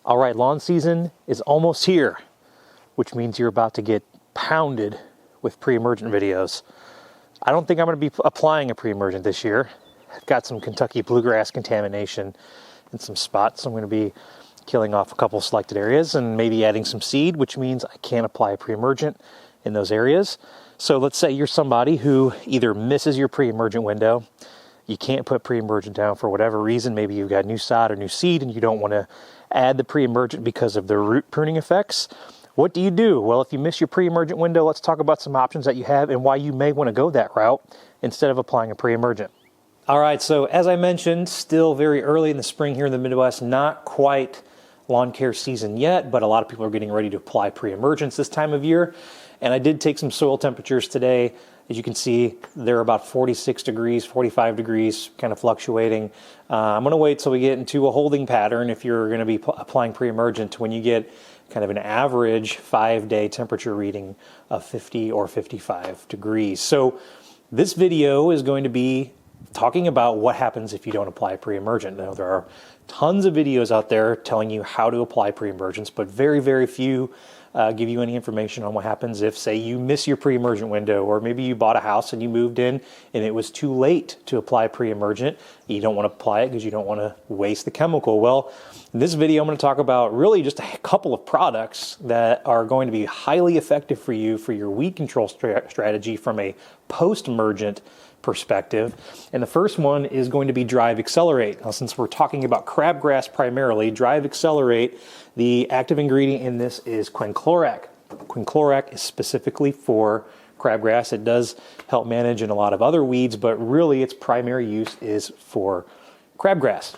All right, lawn season is almost here, which means you're about to get pounded with pre-emergent videos. I don't think I'm going to be applying a pre-emergent this year. I've got some Kentucky bluegrass contamination in some spots, so I'm going to be killing off a couple selected areas and maybe adding some seed, which means I can't apply a pre-emergent in those areas. So let's say you're somebody who either misses your pre-emergent window, you can't put pre-emergent down for whatever reason, maybe you've got new sod or new seed and you don't want to add the pre-emergent because of the root pruning effects. What do you do? Well, if you miss your pre-emergent window, let's talk about some options that you have and why you may want to go that route instead of applying a pre-emergent. All right, so as I mentioned, still very early in the spring here in the Midwest, not quite lawn care season yet, but a lot of people are getting ready to apply pre-emergents this time of year. And I did take some soil temperatures today. As you can see, they're about 46 degrees, 45 degrees, kind of fluctuating. I'm going to wait till we get into a holding pattern if you're going to be applying pre-emergent when you get kind of an average 5-day temperature reading of 50 or 55 degrees. So this video is going to be talking about what happens if you don't apply pre-emergent. Now, there are tons of videos out there telling you how to apply pre-emergents, but very, very few give you any information on what happens if, say, you miss your pre-emergent window, or maybe you bought a house and you moved in and it was too late to apply pre-emergent. You don't want to apply it because you don't want to waste the chemical. Well, in this video, I'm going to talk about really just a couple of products that are going to be highly effective for you for your weed control strategy from a post-emergent perspective. And the first one is going to be DriveAccelerate. Now, since we're talking about crabgrass primarily, DriveAccelerate, the active ingredient in this is quinclorac. Quinclorac is specifically for crabgrass. It does help manage in a lot of other weeds, but really its primary use is for crabgrass.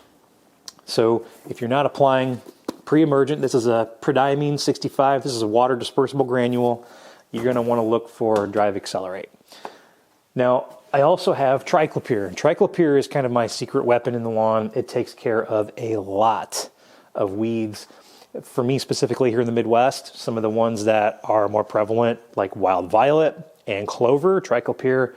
So if you're not applying pre-emergent, this is a prodiamine 65, this is a water dispersible granule, you're going to want to look for DriveAccelerate. Now, I also have triclopyr. Triclopyr is kind of my secret weapon in the lawn. It takes care of a lot of weeds. For me specifically here in the Midwest, some of the ones that are more prevalent, like wild violet and clover, triclopyr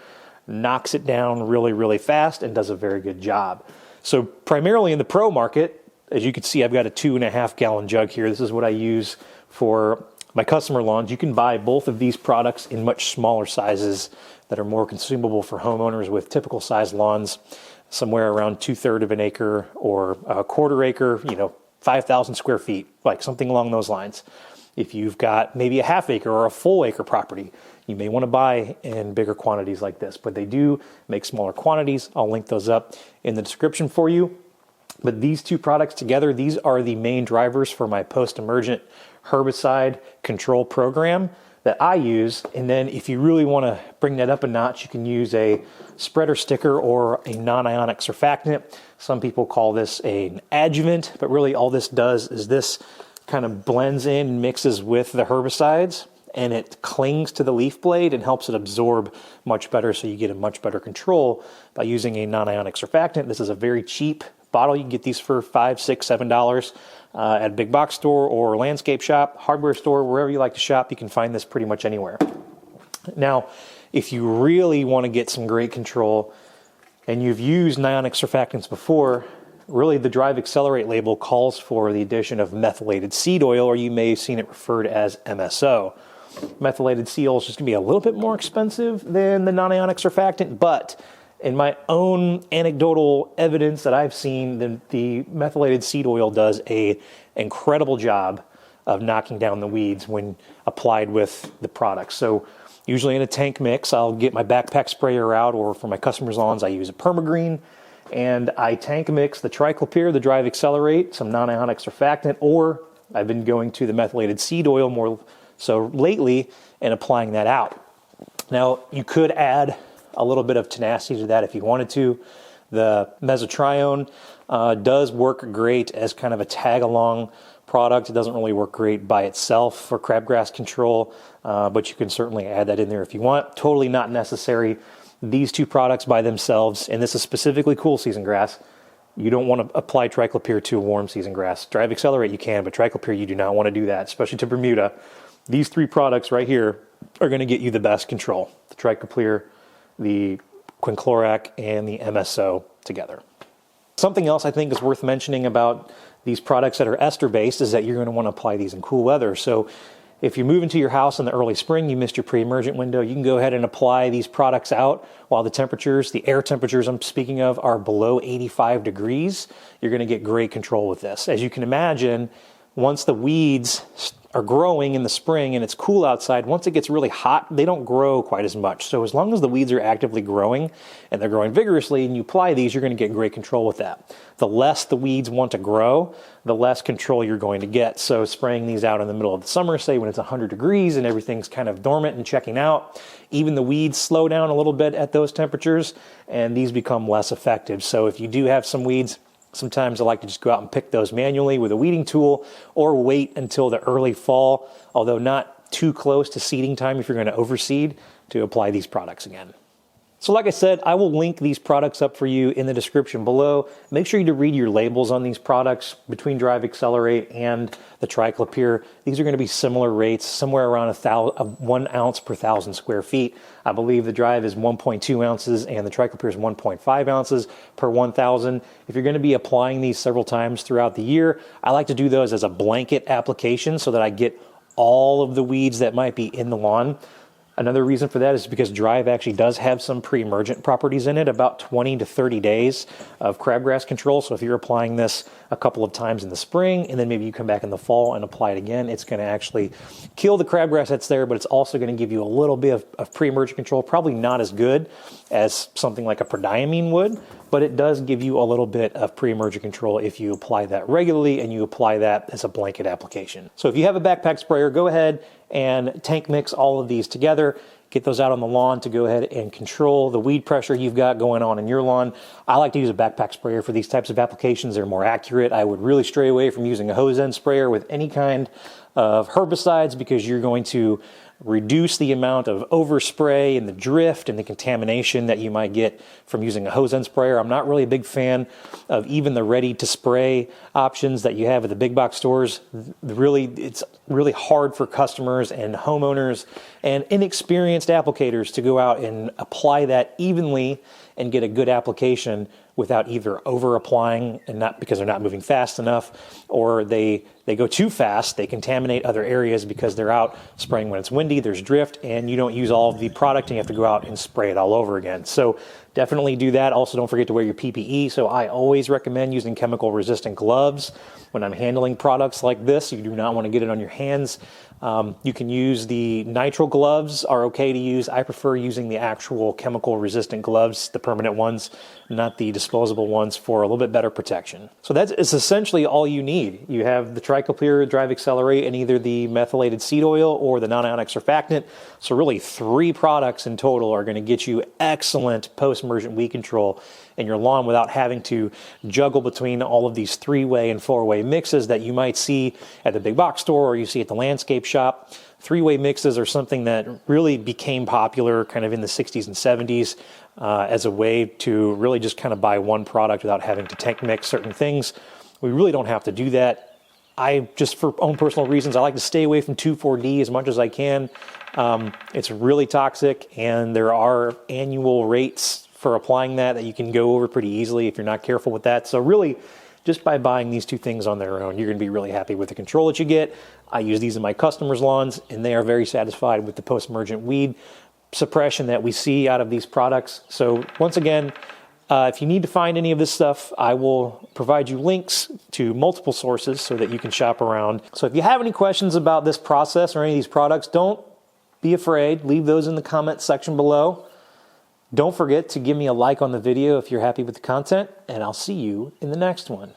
knocks it down really, really fast and does a very good job. So primarily in the pro market, as you can see, I've got a 2.5 gallon jug here. This is what I use for my customer lawns. You can buy both of these products in much smaller sizes that are more consumable for homeowners with typical size lawns, somewhere around 2/3 of an acre or a 1/4 acre, 5,000 square feet, like something along those lines. If you've got maybe a 1/2 acre or a full acre property, you may want to buy in bigger quantities like this, but they do make smaller quantities. I'll link those up in the description for you. But these two products together, these are the main drivers for my post-emergent herbicide control program that I use. And then if you really want to bring that up a notch, you can use a spreader sticker or a non-ionic surfactant. Some people call this an adjuvant, but really all this does is this kind of blends in and mixes with the herbicides, and it clings to the leaf blade and helps it absorb much better, so you get a much better control by using a non-ionic surfactant. This is a very cheap bottle. You can get these for $5, $6, $7 at a big box store or landscape shop, hardware store, wherever you like to shop. You can find this pretty much anywhere. Now, if you really want to get some great control and you've used ionic surfactants before, really the DriveAccelerate label calls for the addition of methylated seed oil, or you may have seen it referred as MSO. Methylated seed oil is just going to be a little bit more expensive than the non-ionic surfactant, but in my own anecdotal evidence that I've seen, the methylated seed oil does an incredible job of knocking down the weeds when applied with the product. So usually in a tank mix, I'll get my backpack sprayer out, or for my customers' lawns, I use a permagreen, and I tank mix the triclopyr, the DriveAccelerate, some non-ionic surfactant, or I've been going to the methylated seed oil more so lately and applying that out. Now, you could add a little bit of tenacity to that if you wanted to. The mesotrione does work great as kind of a tag-along product. It doesn't really work great by itself for crabgrass control, but you can certainly add that in there if you want. Totally not necessary. These two products by themselves, and this is specifically cool season grass, you don't want to apply triclopyr to a warm season grass. DriveAccelerate you can, but triclopyr you do not want to do that, especially to Bermuda. These three products right here are going to get you the best control. The triclopyr, the quinclorac, and the MSO together. Something else I think is worth mentioning about these products that are ester-based is that you're going to want to apply these in cool weather. So if you move into your house in the early spring, you missed your pre-emergent window, you can go ahead and apply these products out while the temperatures, the air temperatures I'm speaking of, are below 85 degrees. You're going to get great control with this. As you can imagine, once the weeds are growing in the spring and it's cool outside, once it gets really hot, they don't grow quite as much. So as long as the weeds are actively growing and they're growing vigorously and you apply these, you're going to get great control with that. The less the weeds want to grow, the less control you're going to get. So spraying these out in the middle of the summer, say when it's 100 degrees and everything's kind of dormant and checking out, even the weeds slow down a little bit at those temperatures and these become less effective. So if you do have some weeds, sometimes I like to just go out and pick those manually with a weeding tool or wait until the early fall, although not too close to seeding time if you're going to overseed, to apply these products again. So like I said, I will link these products up for you in the description below. Make sure you read your labels on these products. Between DriveAccelerate and the triclopyr, these are going to be similar rates, somewhere around 1 ounce per 1,000 square feet. I believe the Drive is 1.2 ounces and the triclopyr is 1.5 ounces per 1,000. If you're going to be applying these several times throughout the year, I like to do those as a blanket application so that I get all of the weeds that might be in the lawn. Another reason for that is because Drive actually does have some pre-emergent properties in it, about 20 to 30 days of crabgrass control. So if you're applying this a couple of times in the spring and then maybe you come back in the fall and apply it again, it's going to actually kill the crabgrass that's there, but it's also going to give you a little bit of pre-emergent control. Probably not as good as something like a prodiamine would, but it does give you a little bit of pre-emergent control if you apply that regularly and you apply that as a blanket application. So if you have a backpack sprayer, go ahead and tank mix all of these together. Get those out on the lawn to go ahead and control the weed pressure you've got going on in your lawn. I like to use a backpack sprayer for these types of applications. They're more accurate. I would really stray away from using a hose end sprayer with any kind of herbicides because you're going to reduce the amount of overspray and the drift and the contamination that you might get from using a hose end sprayer. I'm not really a big fan of even the ready to spray options that you have at the big box stores. It's really hard for customers and homeowners and inexperienced applicators to go out and apply that evenly and get a good application without either over applying and not because they're not moving fast enough, or they go too fast, they contaminate other areas because they're out spraying when it's windy, there's drift, and you don't use all of the product and you have to go out and spray it all over again. So definitely do that. Also, don't forget to wear your PPE. So I always recommend using chemical resistant gloves when I'm handling products like this. You do not want to get it on your hands. You can use the nitrile gloves, are okay to use. I prefer using the actual chemical resistant gloves, the permanent ones, not the disposable ones, for a little bit better protection. So that's essentially all you need. You have the triclopyr, DriveAccelerate, and either the methylated seed oil or the non-ionic surfactant. So really 3 products in total are going to get you excellent post-emergent weed control in your lawn without having to juggle between all of these 3-way and 4-way mixes that you might see at the big box store or you see at the landscape shop. 3-way mixes are something that really became popular kind of in the 60s and 70s as a way to really just kind of buy one product without having to tank mix certain things. We really don't have to do that. Just for own personal reasons, I like to stay away from 2,4-D as much as I can. It's really toxic, and there are annual rates for applying that you can go over pretty easily if you're not careful with that. So really, just by buying these 2 things on their own, you're going to be really happy with the control that you get. I use these in my customers' lawns, and they are very satisfied with the post-emergent weed suppression that we see out of these products. So once again, if you need to find any of this stuff, I will provide you links to multiple sources so that you can shop around. So if you have any questions about this process or any of these products, don't be afraid. Leave those in the comment section below. Don't forget to give me a like on the video if you're happy with the content, and I'll see you in the next one.